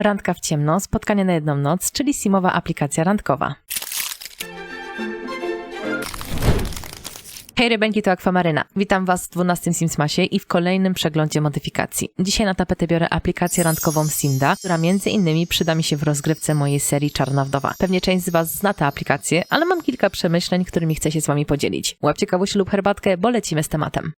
Randka w ciemno, spotkanie na jedną noc, czyli simowa aplikacja randkowa. Hej rybeńki, to Akwamaryna. Witam Was w 12. Simsmasie i w kolejnym przeglądzie modyfikacji. Dzisiaj na tapetę biorę aplikację randkową Simda, która między innymi przyda mi się w rozgrywce mojej serii Czarna Wdowa. Pewnie część z Was zna tę aplikację, ale mam kilka przemyśleń, którymi chcę się z Wami podzielić. Łapcie kawusię lub herbatkę, bo lecimy z tematem.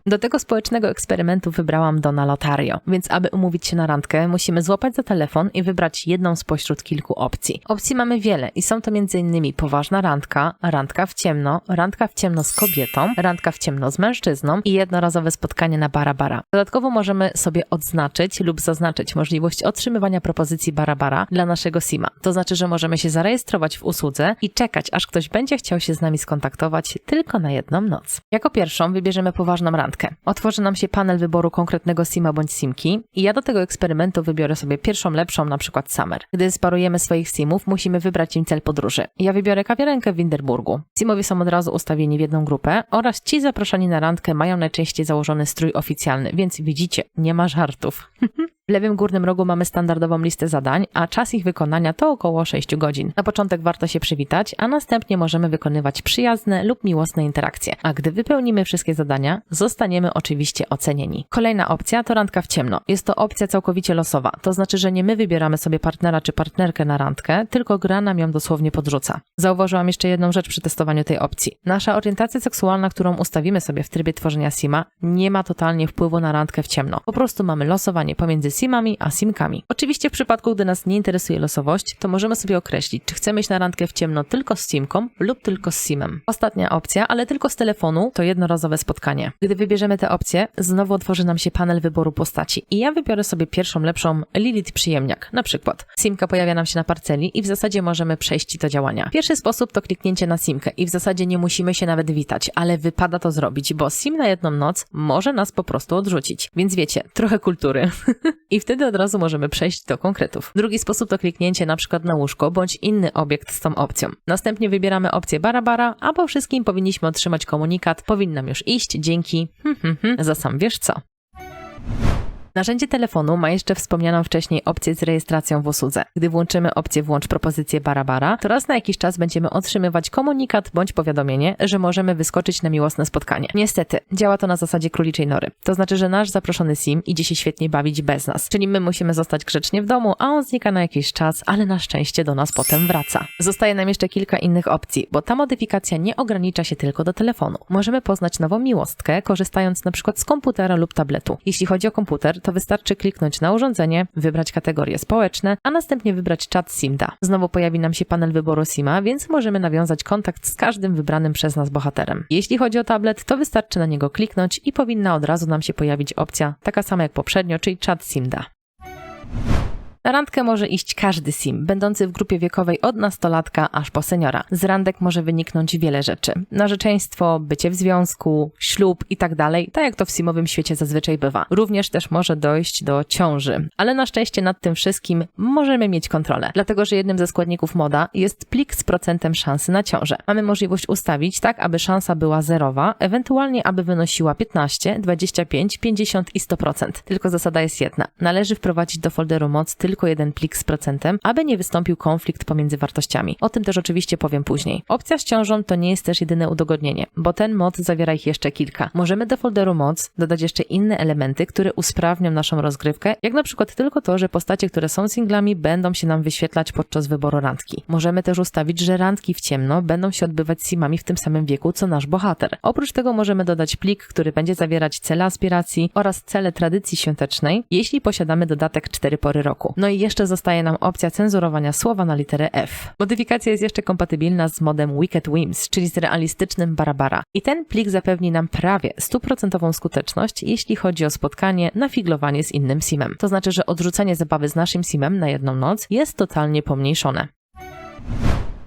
Do tego społecznego eksperymentu wybrałam Dona Lotario, więc aby umówić się na randkę, musimy złapać za telefon i wybrać jedną spośród kilku opcji. Opcji mamy wiele i są to m.in. poważna randka, randka w ciemno z kobietą, randka w ciemno z mężczyzną i jednorazowe spotkanie na bara. Dodatkowo możemy sobie odznaczyć lub zaznaczyć możliwość otrzymywania propozycji bara dla naszego sima. To znaczy, że możemy się zarejestrować w usłudze i czekać, aż ktoś będzie chciał się z nami skontaktować tylko na jedną noc. Jako pierwszą wybierzemy poważną randkę. Otworzy nam się panel wyboru konkretnego sima bądź simki i ja do tego eksperymentu wybiorę sobie pierwszą lepszą, na przykład Summer. Gdy sparujemy swoich simów, musimy wybrać im cel podróży. Ja wybiorę kawiarenkę w Winterburgu. Simowie są od razu ustawieni w jedną grupę oraz ci zaproszeni na randkę mają najczęściej założony strój oficjalny, więc widzicie, nie ma żartów. W lewym górnym rogu mamy standardową listę zadań, a czas ich wykonania to około 6 godzin. Na początek warto się przywitać, a następnie możemy wykonywać przyjazne lub miłosne interakcje. A gdy wypełnimy wszystkie zadania, zostaniemy oczywiście ocenieni. Kolejna opcja to randka w ciemno. Jest to opcja całkowicie losowa, to znaczy, że nie my wybieramy sobie partnera czy partnerkę na randkę, tylko gra nam ją dosłownie podrzuca. Zauważyłam jeszcze jedną rzecz przy testowaniu tej opcji. Nasza orientacja seksualna, którą ustawimy sobie w trybie tworzenia sima, nie ma totalnie wpływu na randkę w ciemno. Po prostu mamy losowanie pomiędzy simami a simkami. Oczywiście w przypadku, gdy nas nie interesuje losowość, to możemy sobie określić, czy chcemy iść na randkę w ciemno tylko z simką lub tylko z simem. Ostatnia opcja, ale tylko z telefonu, to jednorazowe spotkanie. Gdy wybierzemy tę opcję, znowu otworzy nam się panel wyboru postaci i ja wybiorę sobie pierwszą lepszą Lilith Przyjemniak. Na przykład simka pojawia nam się na parceli i w zasadzie możemy przejść do działania. Pierwszy sposób to kliknięcie na simkę i w zasadzie nie musimy się nawet witać, ale wypada to zrobić, bo sim na jedną noc może nas po prostu odrzucić. Więc wiecie, trochę kultury. I wtedy od razu możemy przejść do konkretów. Drugi sposób to kliknięcie na przykład na łóżko bądź inny obiekt z tą opcją. Następnie wybieramy opcję bara, a po wszystkim powinniśmy otrzymać komunikat: powinnam już iść, dzięki, za sam wiesz co. Narzędzie telefonu ma jeszcze wspomnianą wcześniej opcję z rejestracją w usłudze. Gdy włączymy opcję włącz propozycję bara, to raz na jakiś czas będziemy otrzymywać komunikat bądź powiadomienie, że możemy wyskoczyć na miłosne spotkanie. Niestety, działa to na zasadzie króliczej nory. To znaczy, że nasz zaproszony sim idzie się świetnie bawić bez nas. Czyli my musimy zostać grzecznie w domu, a on znika na jakiś czas, ale na szczęście do nas potem wraca. Zostaje nam jeszcze kilka innych opcji, bo ta modyfikacja nie ogranicza się tylko do telefonu. Możemy poznać nową miłostkę, korzystając na przykład z komputera lub tabletu. Jeśli chodzi o komputer, to wystarczy kliknąć na urządzenie, wybrać kategorie społeczne, a następnie wybrać czat Simda. Znowu pojawi nam się panel wyboru sima, więc możemy nawiązać kontakt z każdym wybranym przez nas bohaterem. Jeśli chodzi o tablet, to wystarczy na niego kliknąć i powinna od razu nam się pojawić opcja taka sama jak poprzednio, czyli czat Simda. Na randkę może iść każdy sim, będący w grupie wiekowej od nastolatka aż po seniora. Z randek może wyniknąć wiele rzeczy. Narzeczeństwo, bycie w związku, ślub i tak dalej, tak jak to w simowym świecie zazwyczaj bywa. Również też może dojść do ciąży. Ale na szczęście nad tym wszystkim możemy mieć kontrolę, dlatego że jednym ze składników moda jest plik z procentem szansy na ciążę. Mamy możliwość ustawić tak, aby szansa była zerowa, ewentualnie aby wynosiła 15, 25, 50 i 100%. Tylko zasada jest jedna. Należy wprowadzić do folderu moc tylko jeden plik z procentem, aby nie wystąpił konflikt pomiędzy wartościami. O tym też oczywiście powiem później. Opcja z ciążą to nie jest też jedyne udogodnienie, bo ten mod zawiera ich jeszcze kilka. Możemy do folderu moc dodać jeszcze inne elementy, które usprawnią naszą rozgrywkę, jak na przykład tylko to, że postacie, które są singlami, będą się nam wyświetlać podczas wyboru randki. Możemy też ustawić, że randki w ciemno będą się odbywać z simami w tym samym wieku, co nasz bohater. Oprócz tego możemy dodać plik, który będzie zawierać cele aspiracji oraz cele tradycji świątecznej, jeśli posiadamy dodatek 4 pory roku. No i jeszcze zostaje nam opcja cenzurowania słowa na literę F. Modyfikacja jest jeszcze kompatybilna z modem Wicked Whims, czyli z realistycznym bara. I ten plik zapewni nam prawie 100% skuteczność, jeśli chodzi o spotkanie na figlowanie z innym simem. To znaczy, że odrzucenie zabawy z naszym simem na jedną noc jest totalnie pomniejszone.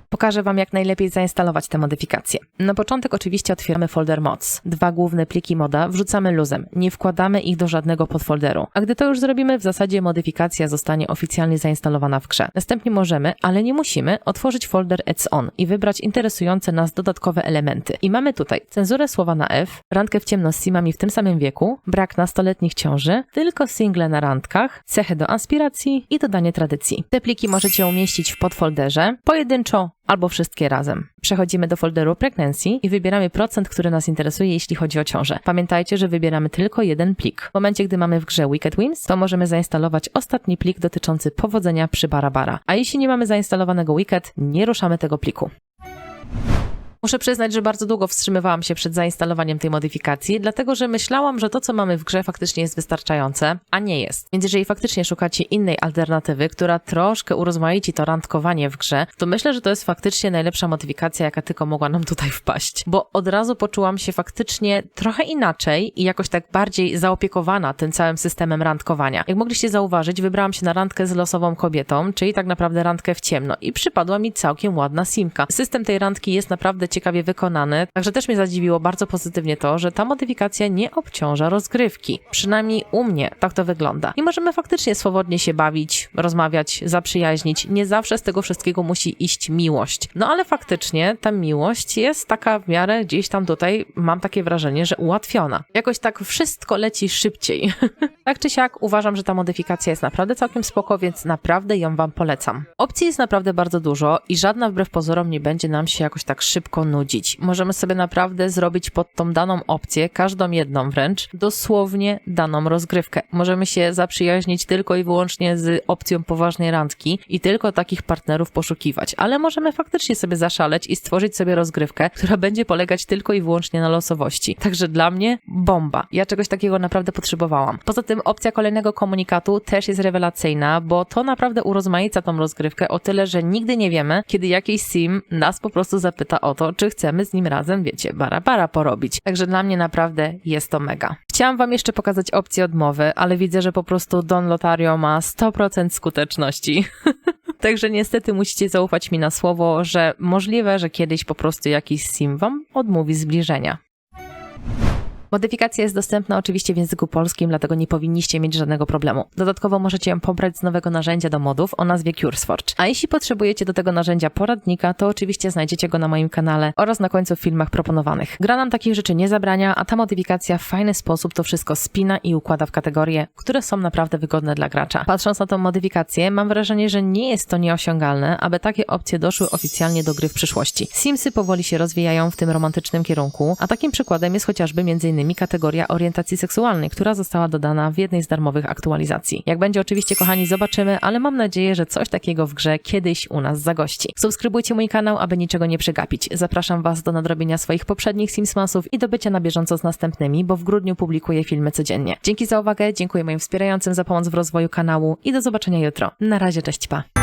Pokażę Wam, jak najlepiej zainstalować te modyfikacje. Na początek oczywiście otwieramy folder mods. 2 główne pliki moda wrzucamy luzem, nie wkładamy ich do żadnego podfolderu. A gdy to już zrobimy, w zasadzie modyfikacja zostanie oficjalnie zainstalowana w grze. Następnie możemy, ale nie musimy, otworzyć folder Add On i wybrać interesujące nas dodatkowe elementy. I mamy tutaj cenzurę słowa na F, randkę w ciemno z simami w tym samym wieku, brak nastoletnich ciąży, tylko single na randkach, cechy do aspiracji i dodanie tradycji. Te pliki możecie umieścić w podfolderze, pojedynczo albo wszystkie razem. Przechodzimy do folderu Pregnancy i wybieramy procent, który nas interesuje, jeśli chodzi o ciążę. Pamiętajcie, że wybieramy tylko jeden plik. W momencie, gdy mamy w grze Wicked Whims, to możemy zainstalować ostatni plik dotyczący powodzenia przy Barabara. A jeśli nie mamy zainstalowanego Wicked, nie ruszamy tego pliku. Muszę przyznać, że bardzo długo wstrzymywałam się przed zainstalowaniem tej modyfikacji, dlatego że myślałam, że to, co mamy w grze, faktycznie jest wystarczające, a nie jest. Więc jeżeli faktycznie szukacie innej alternatywy, która troszkę urozmaici to randkowanie w grze, to myślę, że to jest faktycznie najlepsza modyfikacja, jaka tylko mogła nam tutaj wpaść. Bo od razu poczułam się faktycznie trochę inaczej i jakoś tak bardziej zaopiekowana tym całym systemem randkowania. Jak mogliście zauważyć, wybrałam się na randkę z losową kobietą, czyli tak naprawdę randkę w ciemno i przypadła mi całkiem ładna simka. System tej randki jest naprawdę ciekawie wykonany, także też mnie zadziwiło bardzo pozytywnie to, że ta modyfikacja nie obciąża rozgrywki. Przynajmniej u mnie tak to wygląda. I możemy faktycznie swobodnie się bawić, rozmawiać, zaprzyjaźnić. Nie zawsze z tego wszystkiego musi iść miłość. No ale faktycznie ta miłość jest taka w miarę gdzieś tam tutaj, mam takie wrażenie, że ułatwiona. Jakoś tak wszystko leci szybciej. Tak czy siak uważam, że ta modyfikacja jest naprawdę całkiem spoko, więc naprawdę ją Wam polecam. Opcji jest naprawdę bardzo dużo i żadna wbrew pozorom nie będzie nam się jakoś tak szybko nudzić. Możemy sobie naprawdę zrobić pod tą daną opcję, każdą jedną wręcz, dosłownie daną rozgrywkę. Możemy się zaprzyjaźnić tylko i wyłącznie z opcją poważnej randki i tylko takich partnerów poszukiwać, ale możemy faktycznie sobie zaszaleć i stworzyć sobie rozgrywkę, która będzie polegać tylko i wyłącznie na losowości. Także dla mnie bomba. Ja czegoś takiego naprawdę potrzebowałam. Poza tym opcja kolejnego komunikatu też jest rewelacyjna, bo to naprawdę urozmaica tą rozgrywkę o tyle, że nigdy nie wiemy, kiedy jakiś sim nas po prostu zapyta o to, czy chcemy z nim razem, wiecie, bara porobić. Także dla mnie naprawdę jest to mega. Chciałam Wam jeszcze pokazać opcję odmowy, ale widzę, że po prostu Don Lotario ma 100% skuteczności. Także niestety musicie zaufać mi na słowo, że możliwe, że kiedyś po prostu jakiś sim Wam odmówi zbliżenia. Modyfikacja jest dostępna oczywiście w języku polskim, dlatego nie powinniście mieć żadnego problemu. Dodatkowo możecie ją pobrać z nowego narzędzia do modów o nazwie CuresForge. A jeśli potrzebujecie do tego narzędzia poradnika, to oczywiście znajdziecie go na moim kanale oraz na końcu w filmach proponowanych. Gra nam takich rzeczy nie zabrania, a ta modyfikacja w fajny sposób to wszystko spina i układa w kategorie, które są naprawdę wygodne dla gracza. Patrząc na tą modyfikację, mam wrażenie, że nie jest to nieosiągalne, aby takie opcje doszły oficjalnie do gry w przyszłości. Simsy powoli się rozwijają w tym romantycznym kierunku, a takim przykładem jest chociażby m.in. kategoria orientacji seksualnej, która została dodana w jednej z darmowych aktualizacji. Jak będzie oczywiście, kochani, zobaczymy, ale mam nadzieję, że coś takiego w grze kiedyś u nas zagości. Subskrybujcie mój kanał, aby niczego nie przegapić. Zapraszam Was do nadrobienia swoich poprzednich Simsmasów i do bycia na bieżąco z następnymi, bo w grudniu publikuję filmy codziennie. Dzięki za uwagę, dziękuję moim wspierającym za pomoc w rozwoju kanału i do zobaczenia jutro. Na razie, cześć, pa!